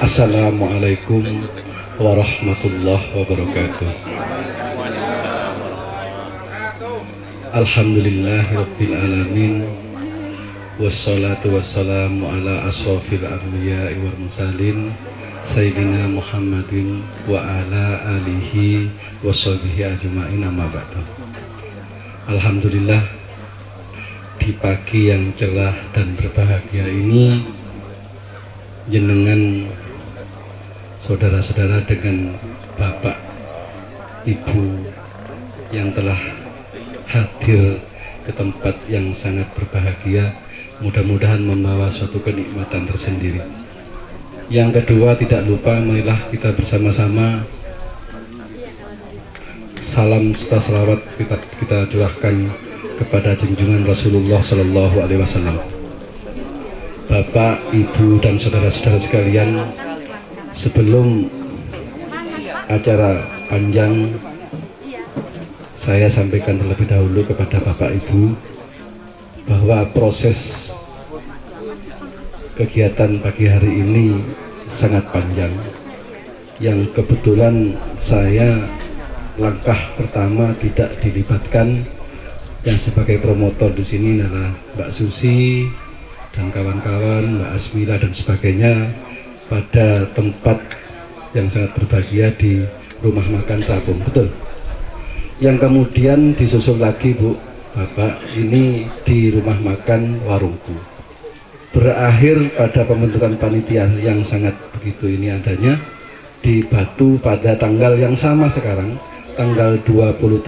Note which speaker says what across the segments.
Speaker 1: Assalamualaikum warahmatullahi wabarakatuh. Alhamdulillahirabbil alamin. Wassalatu wassalamu ala asrofil anbiya'i wal mursalin Sayyidina Muhammadin wa ala alihi wa sahbihi ajma'in, amma ba'du. Alhamdulillah, di pagi yang cerah dan berbahagia ini, jenengan saudara-saudara dengan Bapak Ibu yang telah hadir ke tempat yang sangat berbahagia, mudah-mudahan membawa suatu kenikmatan tersendiri. Yang kedua, tidak lupa marilah kita bersama-sama salam serta salawat kita curahkan kepada junjungan Rasulullah Sallallahu Alaihi Wasallam. Bapak, Ibu, dan saudara-saudara sekalian, sebelum acara panjang, saya sampaikan terlebih dahulu kepada Bapak Ibu bahwa proses kegiatan pagi hari ini sangat panjang, yang kebetulan saya langkah pertama tidak dilibatkan. Yang sebagai promotor di sini adalah Mbak Susi dan kawan-kawan, Mbak Asmila dan sebagainya, pada tempat yang sangat berbahagia di rumah makan Terapung, betul. Yang kemudian disusul lagi Bu, Bapak, ini di rumah makan Warungku. Berakhir pada pembentukan panitia yang sangat begitu ini adanya di Batu pada tanggal yang sama sekarang, tanggal 29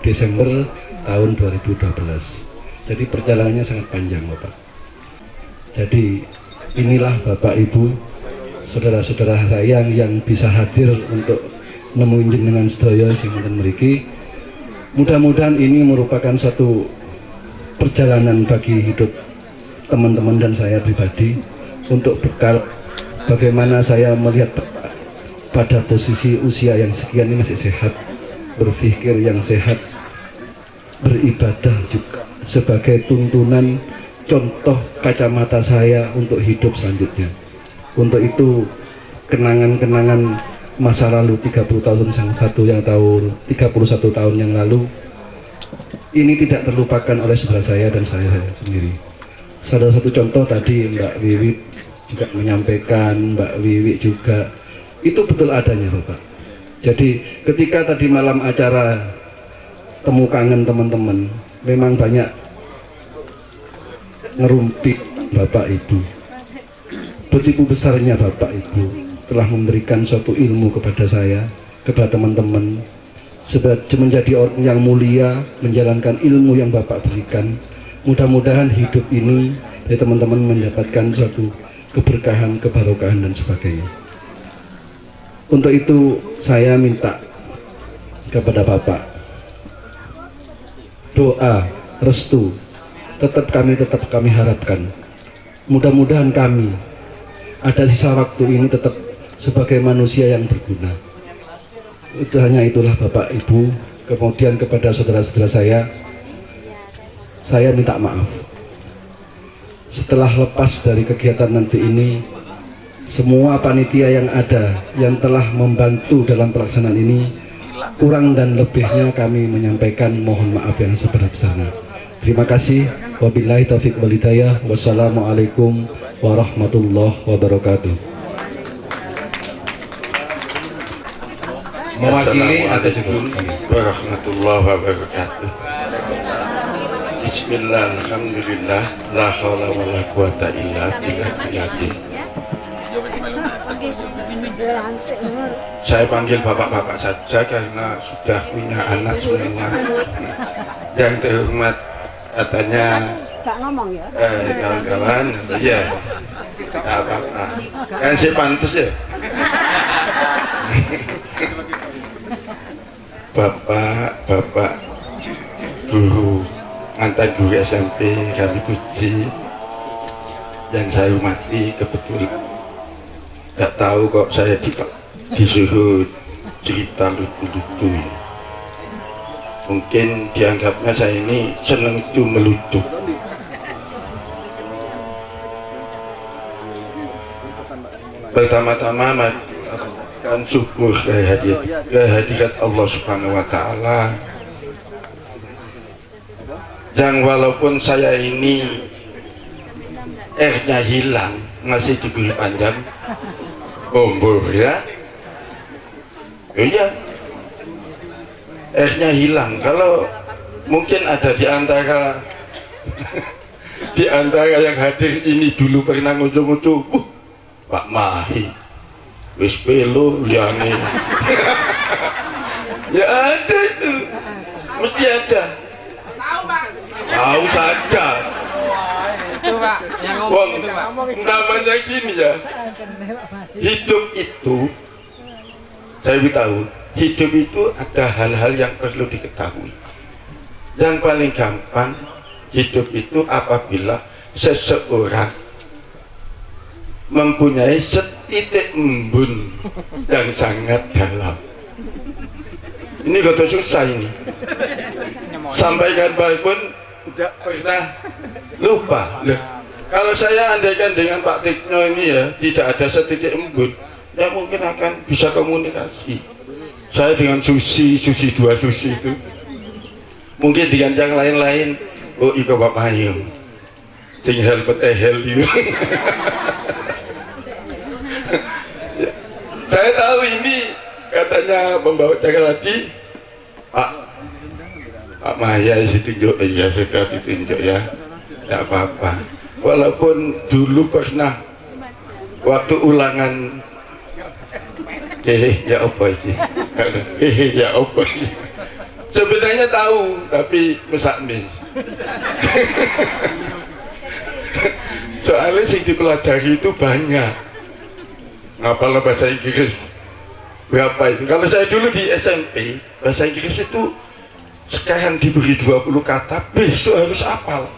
Speaker 1: Desember tahun 2012. Jadi perjalanannya sangat panjang Bapak. Jadi inilah Bapak Ibu, saudara-saudara saya yang bisa hadir untuk nemuin jenengan sedaya sing wonten mriki. Mudah-mudahan ini merupakan suatu perjalanan bagi hidup teman-teman dan saya pribadi, untuk bekal bagaimana saya melihat pada posisi usia yang sekian ini masih sehat, berpikir yang sehat, beribadah juga sebagai tuntunan contoh kacamata saya untuk hidup selanjutnya. Untuk itu kenangan-kenangan masa lalu 31 tahun yang lalu ini tidak terlupakan oleh saudara saya dan saya sendiri. Salah satu contoh tadi Mbak Wiwi juga menyampaikan, Mbak Wiwi juga, itu betul adanya Bapak. Jadi ketika tadi malam acara temu kangen teman-teman, memang banyak ngerumpi Bapak Ibu. Begitu besarnya Bapak Ibu telah memberikan suatu ilmu kepada saya, kepada teman-teman, menjadi orang yang mulia, menjalankan ilmu yang Bapak berikan. Mudah-mudahan hidup ini dari teman-teman mendapatkan suatu keberkahan, kebarokahan dan sebagainya. Untuk itu saya minta kepada Bapak doa, restu, tetap kami harapkan. Mudah-mudahan kami ada sisa waktu ini tetap sebagai manusia yang berguna. Itu hanya itulah Bapak Ibu. Kemudian kepada saudara-saudara saya minta maaf. Setelah lepas dari kegiatan nanti ini, semua panitia yang ada yang telah membantu dalam pelaksanaan ini, kurang dan lebihnya kami menyampaikan mohon maaf yang sebesar-besarnya. Terima kasih. Wabillahi taufiq wal hidayah. Wassalamualaikum warahmatullahi wabarakatuh. Mewakili atau
Speaker 2: warahmatullahi wabarakatuh. Bismillah, alhamdulillah, la haula wa la quwata illa billah. Saya panggil bapak-bapak saja karena sudah punya anak semua. Yang terhormat katanya kawan-kawan, iya, tak apa-apa. Kan saya pantas ya. Bapak guru, mantan guru SMP kami puji, yang saya hormati, kebetulan nggak tahu kok saya disuruh cerita lucu-lucu. Mungkin dianggapnya saya ini seneng melucu. Pertama-tama mari syukur kehadirat Allah Subhanahu wa Ta'ala, yang walaupun saya ini R-nya hilang masih diberi panjang umur ya. Iya, R-nya hilang. Kalau mungkin ada di antara yang hadir ini dulu pernah ngucu-ngucu, Pak Mahi wis pelo liane. Ya ada itu, mesti ada. Tahu saja.
Speaker 3: Itu Pak, yang ngomong itu Pak.
Speaker 2: Namanya gini ya, hidup itu, saya beritahu, hidup itu ada hal-hal yang perlu diketahui. Yang paling gampang hidup itu apabila seseorang mempunyai setitik embun yang sangat dalam. Ini kata susah ini. Sampaikan pun tidak pernah lupa. Loh, kalau saya andaikan dengan Pak Tikno ini ya tidak ada setitik embun, ya mungkin akan bisa komunikasi. Saya dengan Susi dua Susi itu, mungkin dengan yang lain-lain. Oh iko Bapak Ayu, tinggal petehel itu. Saya tahu ini katanya pembawa acara lagi, Pak Maya ditunjuk, ya sudah ditunjuk ya, tidak apa-apa. Walaupun dulu pernah waktu ulangan, ya apa ini, ya apa ini. Sebenarnya tahu, tapi mesaknis. Soalnya yang dipelajari itu banyak. Ngapal bahasa Inggris berapa itu? Kalau saya dulu di SMP, bahasa Inggris itu sekarang diberi 20 kata, besok harus hafal.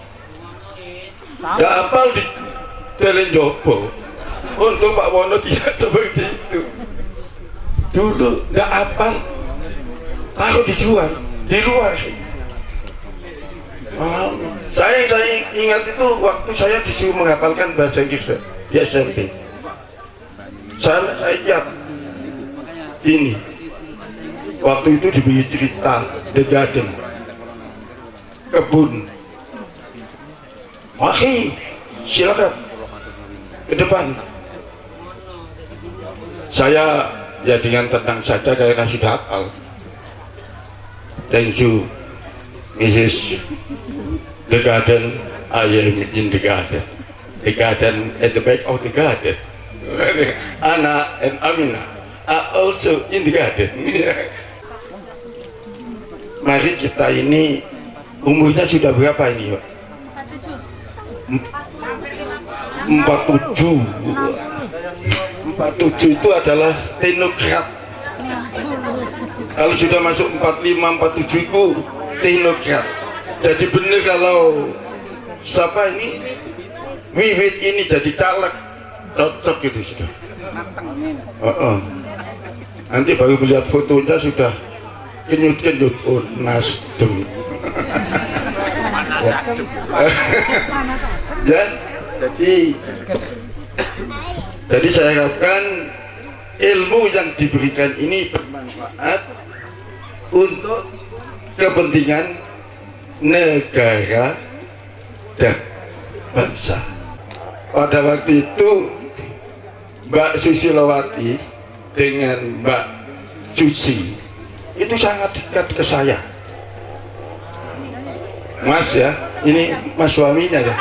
Speaker 2: Gak hafal di Telenjobo. Untuk Pak Wono tidak seperti itu. Dulu gak hafal, taruh dijual di luar. Saya ingat itu waktu saya disuruh menghafalkan bahasa Inggris di SMP. Saya ingat ini waktu itu diberi cerita The Garden, kebun. Mari silakan ke depan. Saya ya dengan tenang saja karena sudah hafal. Thank you Mrs. The Garden, I am in the garden. The garden at the back of the garden. Anna and Amina are also in the garden. Mari kita ini umurnya sudah berapa ini Pak? 47 itu adalah teknokrat. Kalau sudah masuk 45, 47 itu teknokrat. Jadi benar kalau siapa ini Wiwit ini jadi caleg, cocok itu sudah. Nanti baru melihat fotonya sudah kenyut-kenyut. Oh, Nasdem. Ya, jadi saya harapkan ilmu yang diberikan ini bermanfaat untuk kepentingan negara dan bangsa. Pada waktu itu Mbak Susilowati dengan Mbak Susi itu sangat dekat ke saya. Mas ya, ini mas suaminya ya.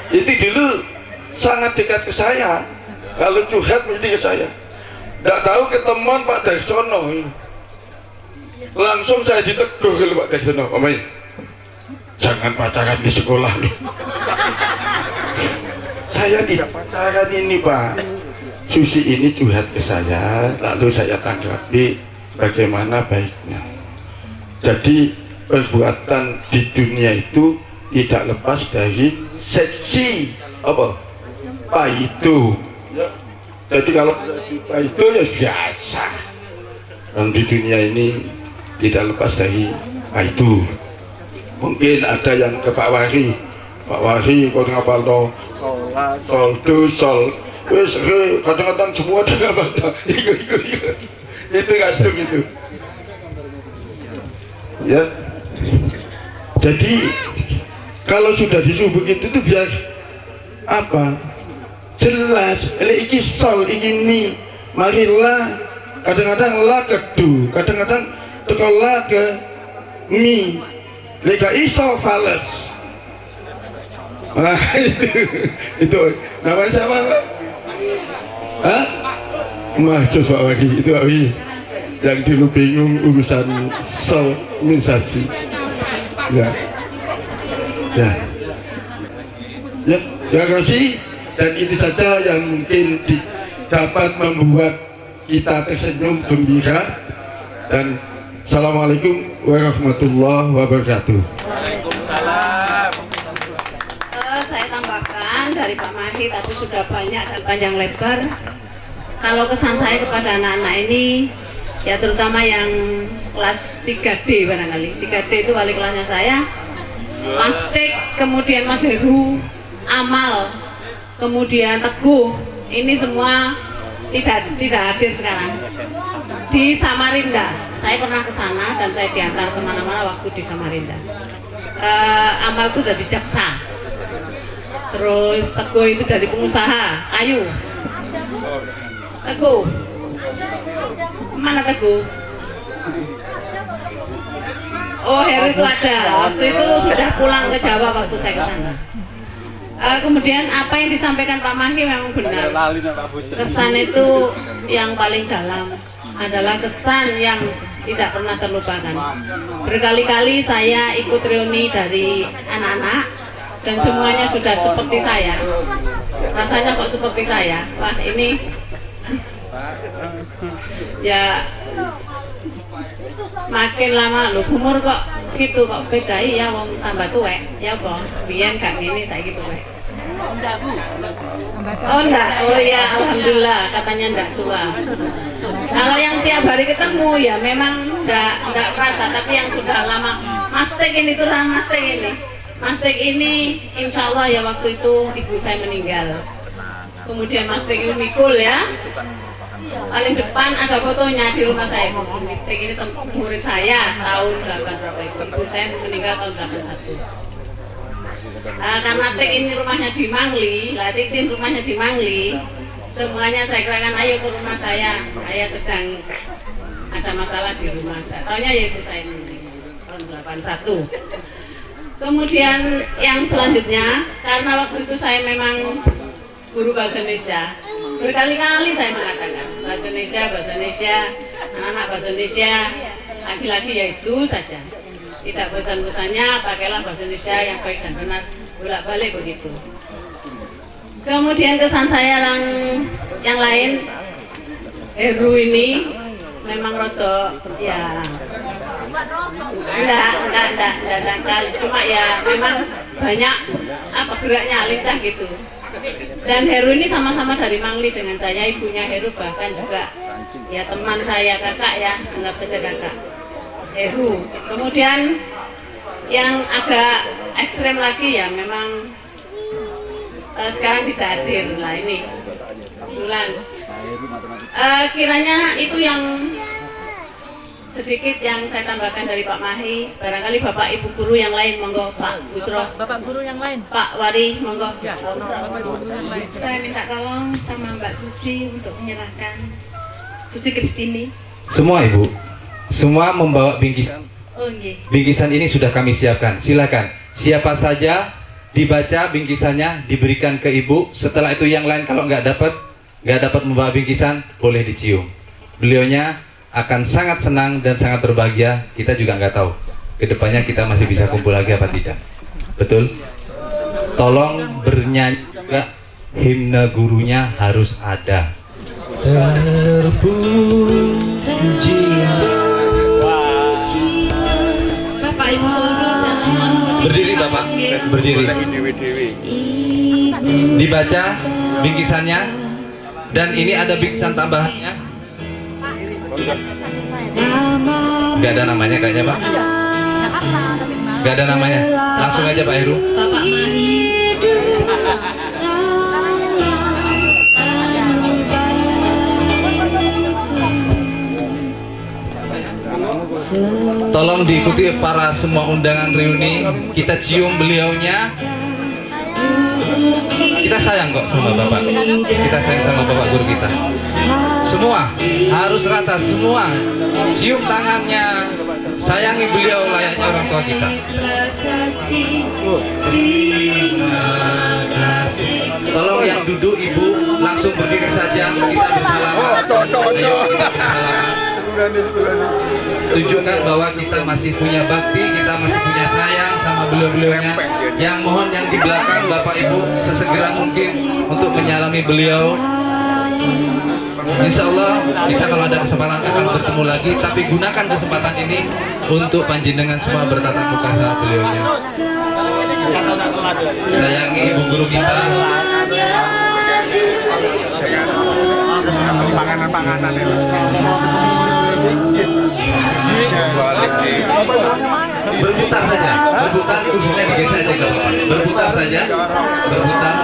Speaker 2: Itu dulu sangat dekat ke saya. Kalau curhat mesti ke saya. Tidak tahu ketemuan Pak Darsono. Langsung saya ditegur oleh Pak Darsono. Omai, jangan pacaran di sekolah loh. Saya tidak pacaran ini Pak. Susi ini curhat ke saya, lalu saya tanggapi bagaimana baiknya. Jadi perbuatan di dunia itu tidak lepas dari seksi apa? Paido. Ya. Jadi kalau paido ya biasa. Dan di dunia ini tidak lepas dari paido. Mungkin ada yang ke Pak Wari. Pak Wari kau ngapal no sol do sol wes kadang-kadang semua dengan mata ikut itu kadung itu ya. Jadi kalau sudah disuruh begitu tuh biar apa jelas iki sol iki mi marilah kadang-kadang lah kedu kadang-kadang tekolah ke mi lega iso fales. Nah itu namanya siapa Pak? Hah? Mahasiswa lagi itu lagi yang dulu bingung urusan solmisasi ya terima kasih. Dan ini saja yang mungkin dapat membuat kita tersenyum gembira. Dan assalamualaikum warahmatullahi wabarakatuh.
Speaker 3: Waalaikumsalam.
Speaker 4: Saya tambahkan dari Pak Mahi tadi sudah banyak dan panjang lebar. Kalau kesan saya kepada anak-anak ini, ya terutama yang kelas 3D barangkali. 3D itu wali kelasnya saya, Mas Tik, kemudian Mas Heru, Amal, kemudian Teguh. Ini semua tidak hadir sekarang. Di Samarinda, saya pernah ke sana dan saya diantar kemana-mana waktu di Samarinda. Amal itu dari jaksa, terus Teguh itu dari pengusaha kayu. Teguh, mana Teguh? Oh, Heru itu ada. Waktu itu sudah pulang ke Jawa waktu saya ke sana. Kemudian apa yang disampaikan Pak Mahi memang benar. Kesan itu yang paling dalam adalah kesan yang tidak pernah terlupakan. Berkali-kali saya ikut reuni dari anak-anak dan semuanya sudah seperti saya. Rasanya kok seperti saya. Wah, ini ya makin lama loh, umur kok gitu kok beda ya, wong tambah tuwek ya apa biyen gak ngene saiki tuwek. Oh enggak, oh ya alhamdulillah katanya enggak tua. Kalau yang tiap hari ketemu ya memang enggak kerasa, tapi yang sudah lama Mas Tik ini tuh Mas Tik ini. Mas Tik ini insya Allah ya waktu itu ibu saya meninggal. Kemudian Mas Tik ini mikul ya. Paling depan ada fotonya di rumah saya. Ini murid saya tahun 8 berapa itu. Ibu saya meninggal tahun 81. Karena Tik ini rumahnya di Mangli, Tik ini rumahnya di Mangli. Semuanya saya kirakan ayo ke rumah saya sedang ada masalah di rumah. Taunya ya ibu saya meninggal tahun 81. Kemudian yang selanjutnya, karena waktu itu saya memang guru bahasa Indonesia. Berkali-kali saya mengatakan bahasa Indonesia, anak-anak bahasa Indonesia, laki-laki ya itu saja. Tidak bosan-bosannya pakailah bahasa Indonesia yang baik dan benar, bolak-balik begitu. Kemudian kesan saya yang lain, Heru ini memang rotok ya. Enggak, cuma ya memang banyak geraknya lincah gitu. Dan Heru ini sama-sama dari Mangli dengan saya, ibunya Heru bahkan juga ya teman saya, kakak ya, anggap saja kakak Heru. Kemudian yang agak ekstrem lagi ya memang sekarang tidak hadir lah ini bulan. Kiranya itu yang sedikit yang saya tambahkan dari Pak Mahi. Barangkali Bapak Ibu guru yang lain, monggo Pak Busro.
Speaker 5: Bapak guru yang lain.
Speaker 4: Pak Wari, monggo.
Speaker 5: Ya, Bapak guru yang lain.
Speaker 6: Saya minta tolong sama Mbak Susi untuk menyerahkan Susi Kristini.
Speaker 7: Semua Ibu, semua membawa bingkisan.
Speaker 6: Oh nggih.
Speaker 7: Bingkisan ini sudah kami siapkan. Silakan. Siapa saja dibaca bingkisannya, diberikan ke Ibu. Setelah itu yang lain kalau nggak dapat membawa bingkisan, boleh dicium. Beliaunya akan sangat senang dan sangat berbahagia. Kita juga nggak tahu kedepannya kita masih bisa kumpul lagi apa tidak. Betul? Tolong bernyanyi juga, himne gurunya harus ada. Terpuji.
Speaker 6: Bapak Ibu guru sama.
Speaker 7: Berdiri Bapak, berdiri. Dibaca bingkisannya, dan ini ada bingkisan tambahannya. Gak ada namanya kayaknya Pak. Gak ada namanya. Langsung aja Pak Heru.
Speaker 4: Bapak Mahi.
Speaker 7: Tolong diikuti para semua undangan reuni. Kita cium beliaunya. Kita sayang kok sama Bapak. Kita sayang sama Bapak guru kita. Semua harus rata, semua cium tangannya. Sayangi beliau layaknya orang tua kita. Tolong yang duduk ibu langsung berdiri saja. Kita bersalaman. Ayo kita bersalaman. Tunjukkan bahwa kita masih punya bakti, kita masih punya sayang sama beliau-beliaunya. Yang mohon yang di belakang Bapak Ibu sesegera mungkin untuk menyalami beliau. Insya Allah kita kalau ada kesempatan akan bertemu lagi, tapi gunakan kesempatan ini untuk panjenengan semua bertatap muka sama beliaunya. Sayangi ibu guru kita.
Speaker 2: Panganan-panganan
Speaker 7: Berputar saja, berputar, kursinya digeser aja nggak apa-apa. Berputar saja, berputar.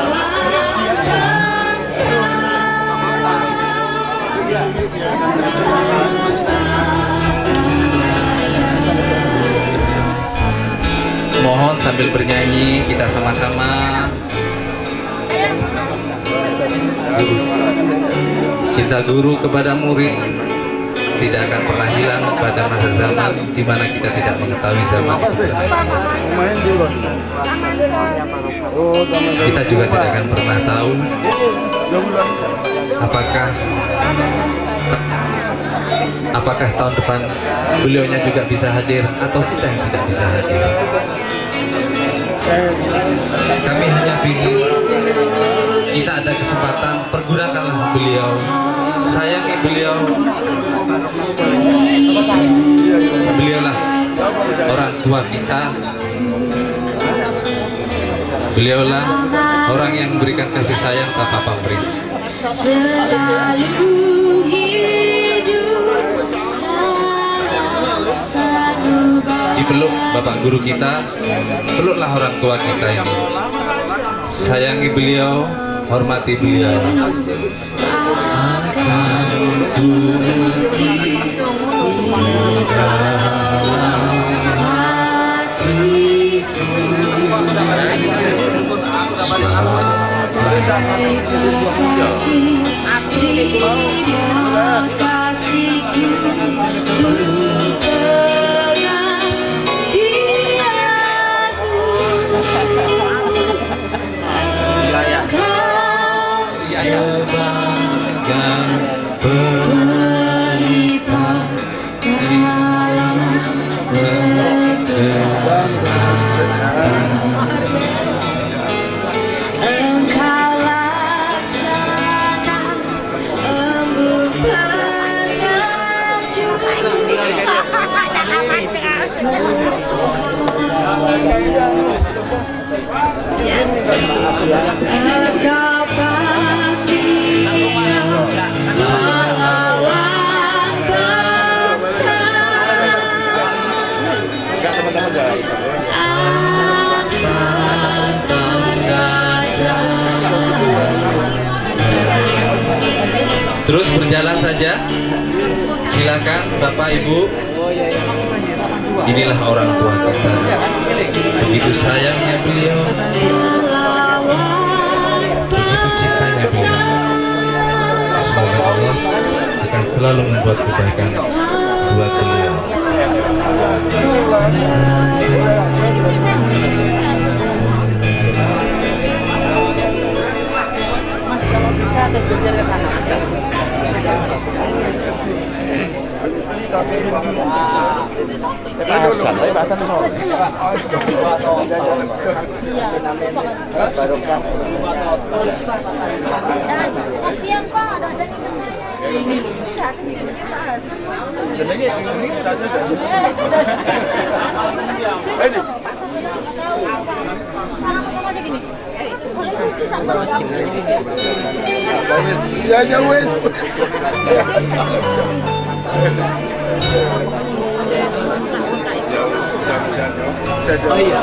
Speaker 7: Mohon sambil bernyanyi kita sama-sama. Cinta guru kepada murid tidak akan pernah hilang pada masa zaman di mana kita tidak mengetahui zaman itu berakhir. Kita juga tidak akan pernah tahu apakah tahun depan beliaunya juga bisa hadir atau kita yang tidak bisa hadir. Kami hanya ingin kita ada kesempatan, pergunakanlah beliau, sayangi beliau. Beliaulah orang tua kita. Beliaulah orang yang memberikan kasih sayang tanpa pamrih.
Speaker 8: Selalu hidup
Speaker 7: dipeluk Bapak guru kita, peluklah orang tua kita ini. Sayangi beliau, hormati beliau. Terus berjalan saja. Silakan Bapak Ibu. Inilah orang tua kita. Begitu sayangnya beliau, begitu cintanya beliau. Semoga Allah akan selalu membuat kebaikan buat beliau.
Speaker 5: Mas, kalau bisa terjejer ke sana.
Speaker 2: Bahasan, tapi bahasan soal.
Speaker 8: Kasihan Pak, ada ini.
Speaker 2: Ya wes. Oh iya.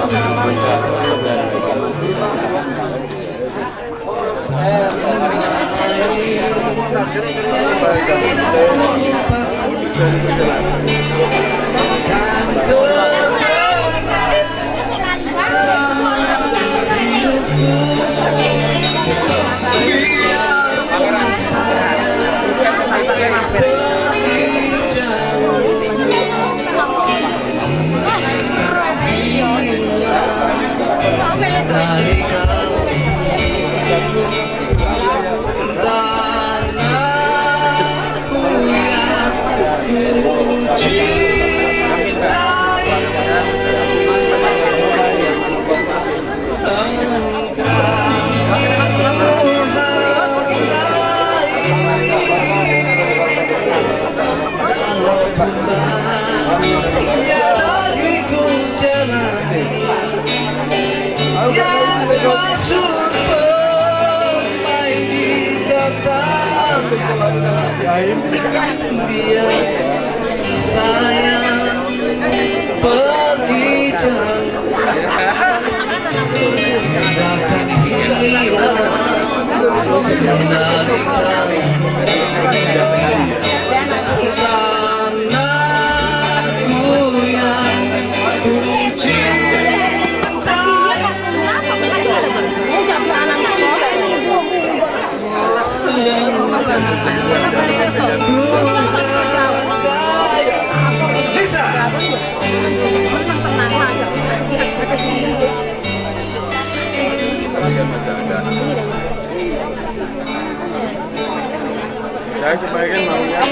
Speaker 2: Saya kebagian maunya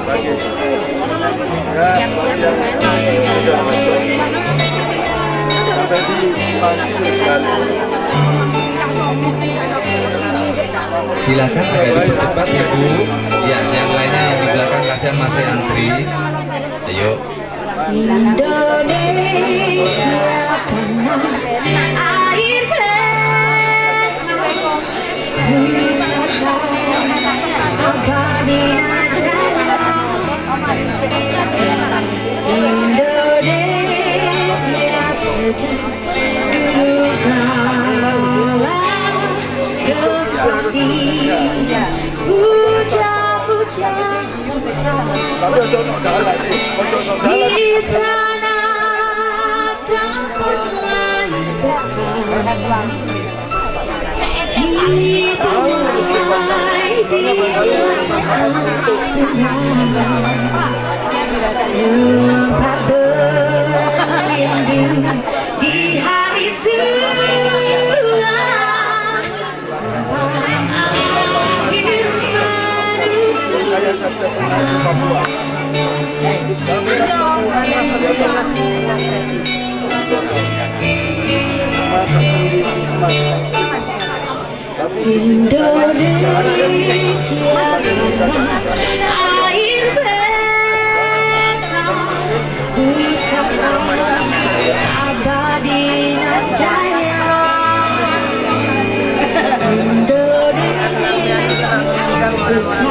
Speaker 2: bagi
Speaker 7: silakan agak dipercepat ya Bu. Ya, yang lainnya yang di belakang kasihan masih antri. Ayo.
Speaker 8: Indonesia tanah air berkah wisata abadi Najaya. Indonesia sejak dulu kala dapat puja-puja bangsa. Di sana dapatlah berkah, dibuai dirasakan benar, tempat berlindung di hari tua sampai akhir menutup. Indonesia tanah air berkah pusaka abadi Najaya. Indonesia sejak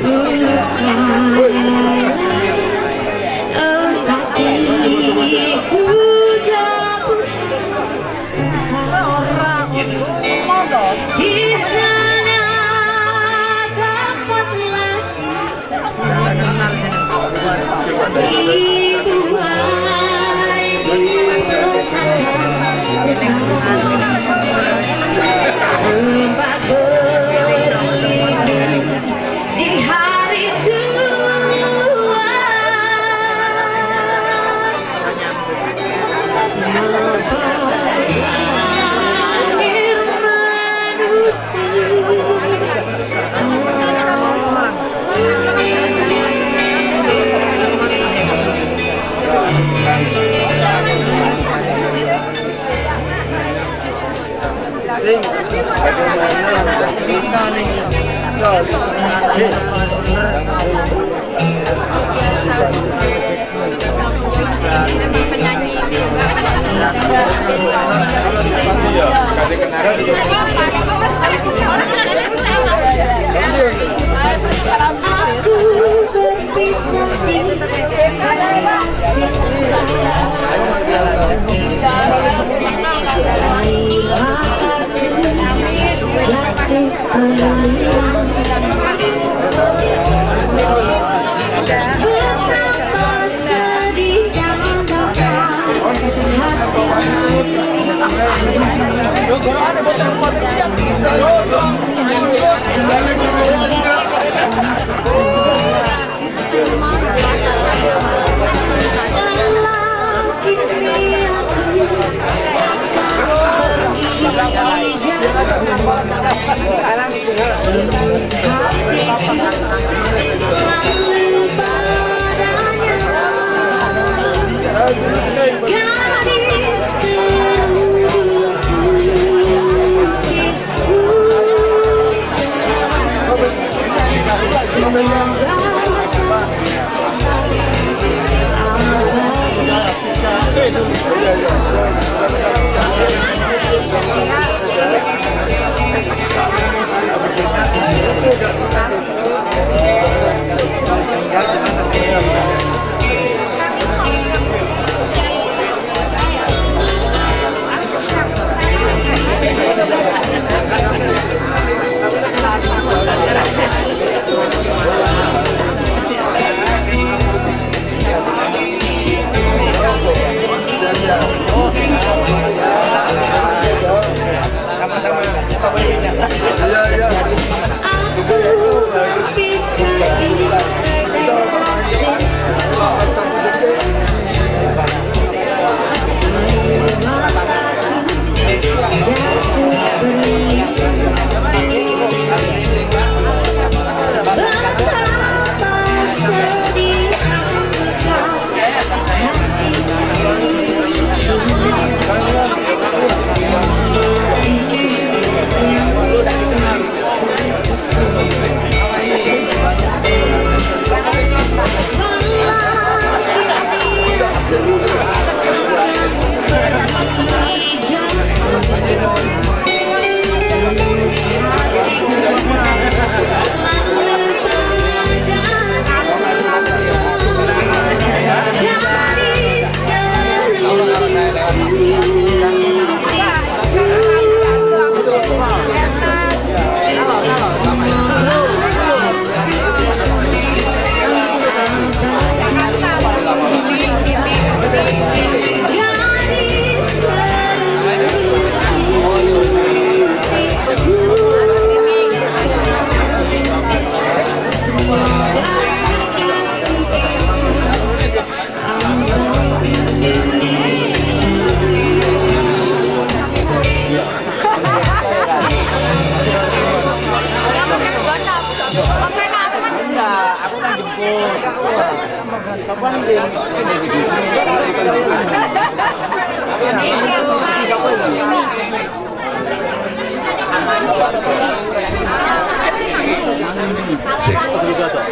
Speaker 8: dulu di sana dapatlah dibuai dirasakan tempat berlindung di hari tua aku berpisah di jatuh pilihan betapa sedih dan duka hati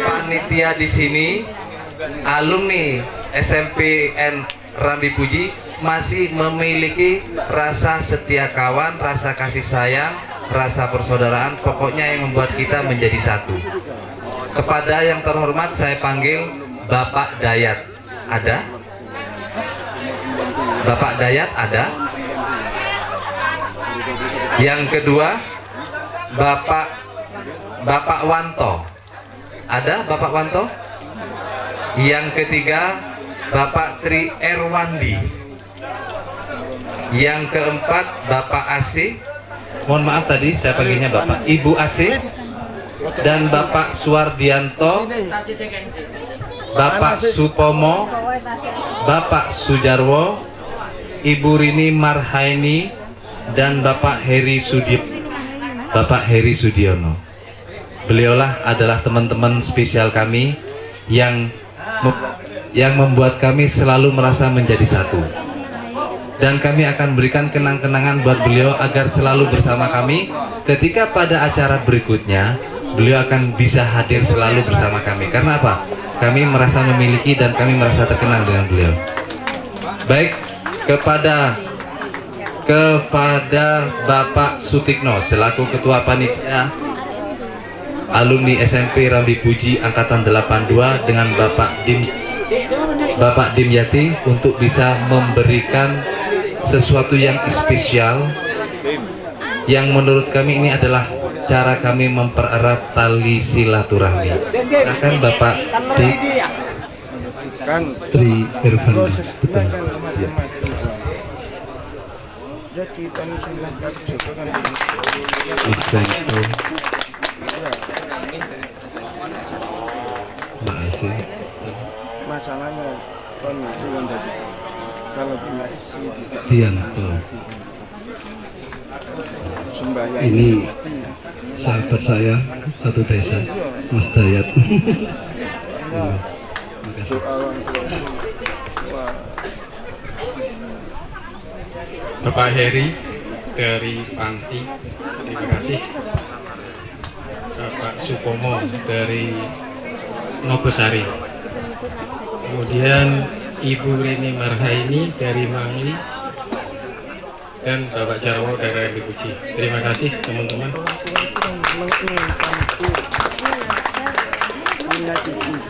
Speaker 7: Panitia di sini, alumni SMPN Rambi Puji masih memiliki rasa setia kawan, rasa kasih sayang, rasa persaudaraan, pokoknya yang membuat kita menjadi satu. Kepada yang terhormat saya panggil Bapak Dayat. Ada? Bapak Dayat ada? Yang kedua Bapak Wanto. Ada Bapak Wanto? Yang ketiga Bapak Tri Erwandi. Yang keempat Bapak Asih. Mohon maaf tadi saya panggilnya Bapak. Ibu Asih dan Bapak Suwardianto, Bapak Supomo, Bapak Sujarwo, Ibu Rini Marhaini, dan Bapak Heri Sudiono. Beliaulah adalah teman-teman spesial kami yang membuat kami selalu merasa menjadi satu. Dan kami akan berikan kenang-kenangan buat beliau agar selalu bersama kami. Ketika pada acara berikutnya beliau akan bisa hadir selalu bersama kami. Karena apa? Kami merasa memiliki dan kami merasa terkenal dengan beliau. Baik, kepada Bapak Sutikno selaku Ketua Panitia alumni SMP Rambi Puji Angkatan 82 dengan Bapak Dimyati untuk bisa memberikan sesuatu yang spesial yang menurut kami ini adalah cara kami mempererat tali silaturahmi. Silakan Bapak Tri Irfandi.
Speaker 1: kasih.
Speaker 2: Masalahnya kan itu yang tadi kalau di masjid
Speaker 1: Dian, betul.
Speaker 2: sembahyang
Speaker 1: Ini sahabat saya satu desa, Mas Dayat. Terima kasih.
Speaker 2: doa orang tua itu, wah,
Speaker 9: Bapak Heri dari Panti, terima kasih. Bapak Supomo dari Nogosari. Kemudian Ibu Rini Marhaini dari Mangli dan Bapak Jarwo dari Puji. Terima kasih teman-teman.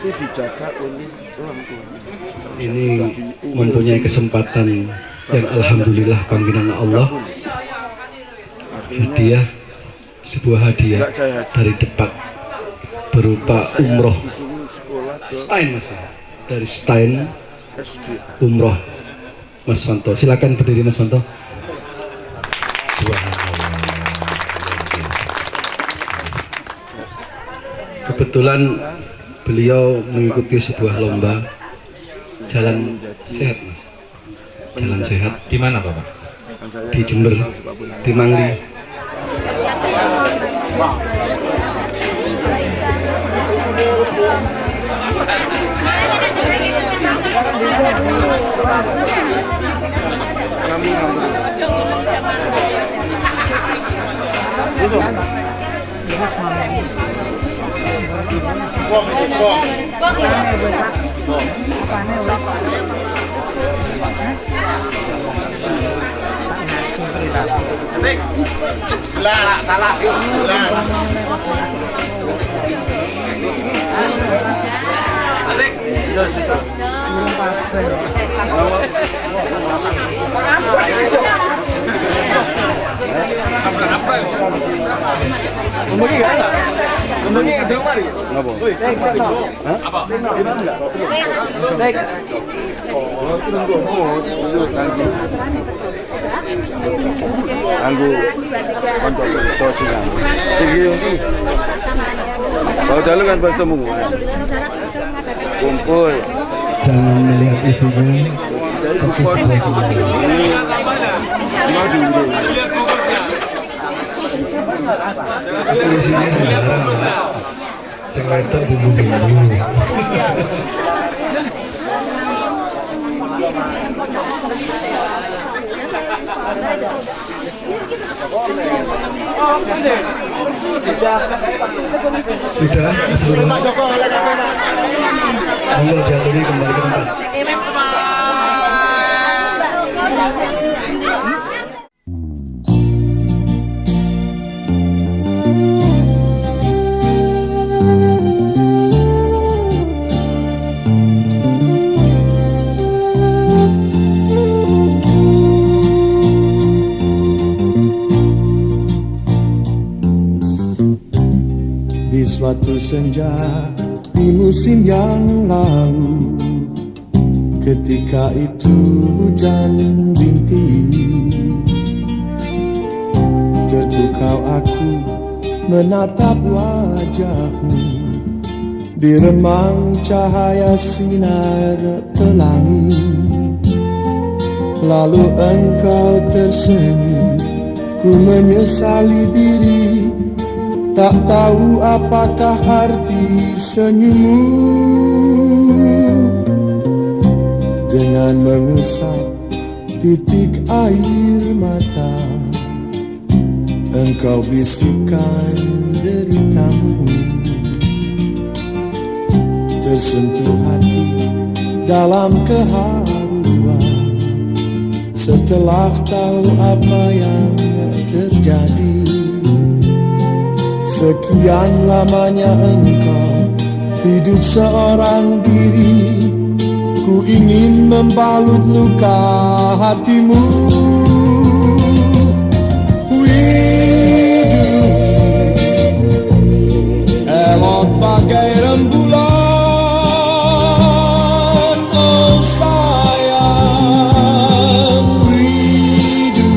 Speaker 2: itu dijaga oleh orang tua.
Speaker 1: Ini mempunyai kesempatan yang alhamdulillah panggilan Allah, hadiah, sebuah hadiah dari Depak berupa umroh Stein, Mas, dari Stein umroh Mas Fanto. Silakan berdiri Mas Fanto. Kebetulan beliau mengikuti sebuah lomba jalan sehat, Mas. Jalan sehat
Speaker 7: Di mana Bapak?
Speaker 1: di Jember, di Mangli.
Speaker 2: Anggu untuk postingan. Segi kalau jalan kan bertemu, kumpul.
Speaker 1: Jangan melihat isinya, fokus pada
Speaker 2: Ini maju dulu.
Speaker 1: isinya sembarang. Sing wedok bumbu-bumbu. Sudah, Pak Joko, monggo diaturi kembali ke tempat.
Speaker 10: Di suatu senja di musim yang lalu, ketika itu hujan rintik, terpukau aku menatap wajahmu di remang cahaya sinar pelangi. Lalu engkau tersenyum, ku menyesali diri, tak tahu apakah arti senyummu. Dengan mengusap titik air mata, engkau bisikkan deritamu. Tersentuh hati dalam keharuan, setelah tahu apa yang terjadi. Sekian lamanya engkau hidup seorang diri, ku ingin membalut luka hatimu. Widih, elok bagai rembulan, oh sayang. Widih,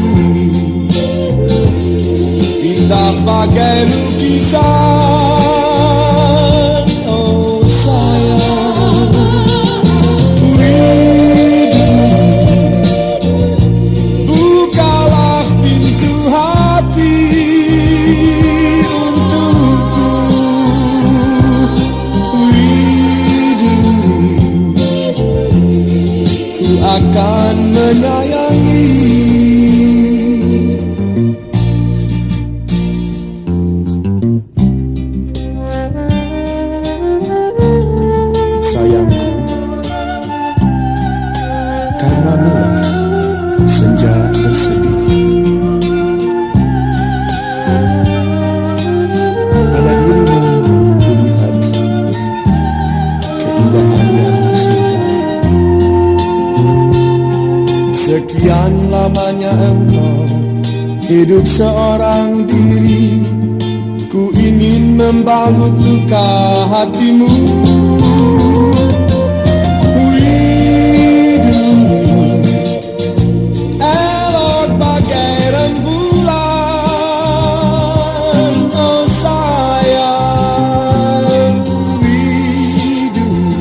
Speaker 10: indah bagai lukisan, oh sayang. menyayangi. Sayangku, karenamulah senja bersedih. Pada dirimu kulihat keindahan yang sudah. Sekian lamanya engkau hidup seorang diri. Ku ingin membalut luka hatimu. Elok bagai rembulan, oh sayang, biduri.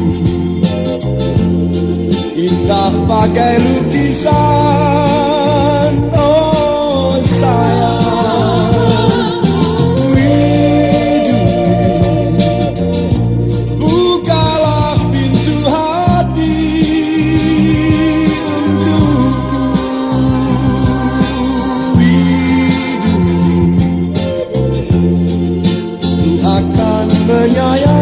Speaker 10: Indah bagai lukisan, oh sayang, bukalah pintu hati untukku, biduri. Ku akan menyayangi.